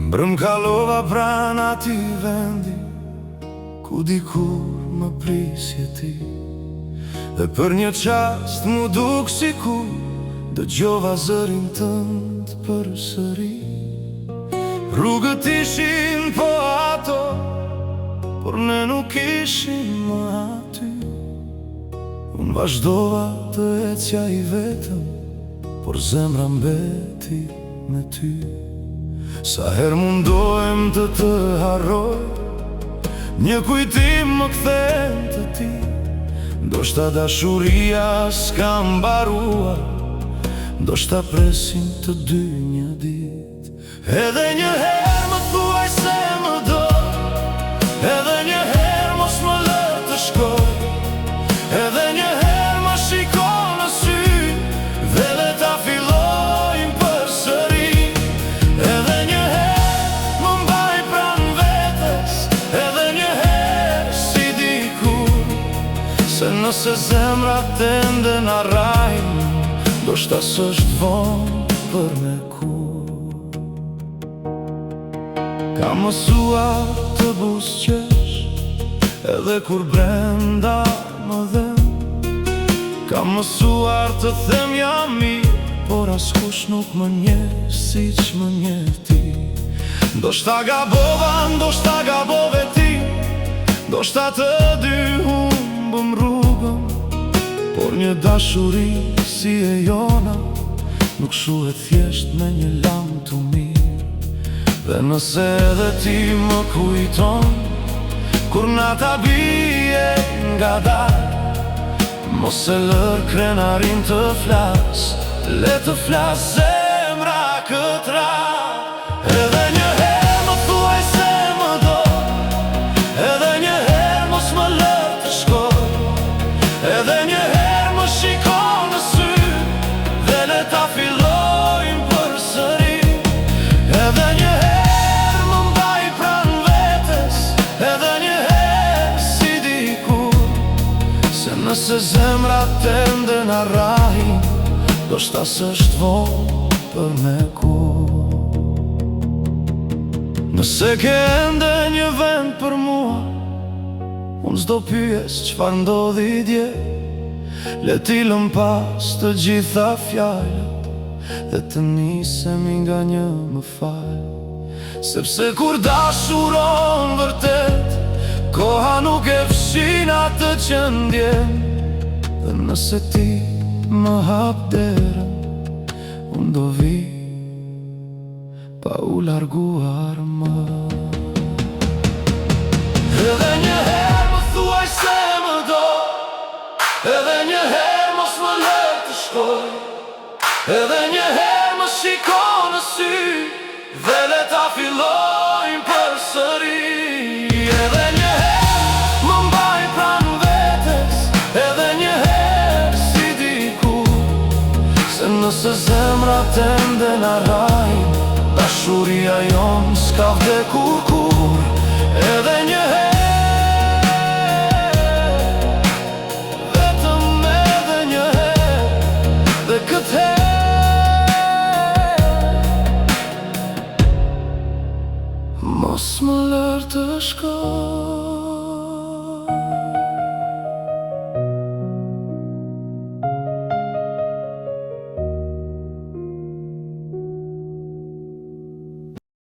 Mbrëm kalova pranë atij vendi ku dikur më prisje ti, dhe për një qast mu duk sikur dëgjova zërin tënd përsëri. Rrugët ishin po ato, por ne nuk ishim më aty. Unë vazhdova të ecja I vetëm, por zemra mbeti me ty. Sa her mundohem të harroj, një kujtim më kthen të ti. Ndoshta dashuria s'ka mbaruar, ndoshta presim të dy një dit. Edhe një herë më thuaj se më do, edhe një herë mos më lë të shkoj, edhe një herë më shiko në sy, dhe le ta fillojmë përsëri. Edhe një herë më mbaj pranë vetes, edhe një herë si dikur, se nëse zemrat ende na rrajnë, ndoshta s'është vonë për me kur. Ka mësuar të busqesh, edhe kur brenda më dhem. Ka mësuar të them jam mirë, por askush nuk më njeh si që më njeh ti. Ndoshta gabova, ndoshta gabove ti, ndoshta të dy humbëm rrugën, por një dashuri si e jona nuk shuhet thjesht me një lam të mirë. Dhe nëse edhe ti më kujton kur nata bie nga dar, mos e lër krenarin të flas, le të flas zemra këtë radhë. Edhe një herë më thuaj se më do, edhe një herë mos më lër të shkoj, edhe një herë më shiko në sy, dhe le ta fillojmë përsëri. Edhe një herë më mbaj pranë vetes, edhe një herë si dikur, se nëse zemrat ende na rrajnë, ndoshta s'është vonë për me kur. Nëse ke ende një vend për mua, unë s'do pyes çfarë ndodhi dje. Le t'i lëm pas të gjitha fjalët, dhe të nisemi nga një më fal. Sepse kur dashuron vërtet, koha nuk e fshin atë që ndjen. Dhe nëse ti më hap derën, unë do vi pa u larguar më. Edhe një herë më thuaj se më do, edhe një herë mos më lë të shkoj, edhe një herë më shiko në sy, dhe le ta fillojmë përsëri. Edhe një herë më mbaj pranë vetes, edhe një herë si dikur, se nëse zemrat ende na rrajnë, dashuria jon s'ka vdekur kur. Edhe një herë, vetëm edhe një herë, dhe këtë herë mos më lër të shkoj.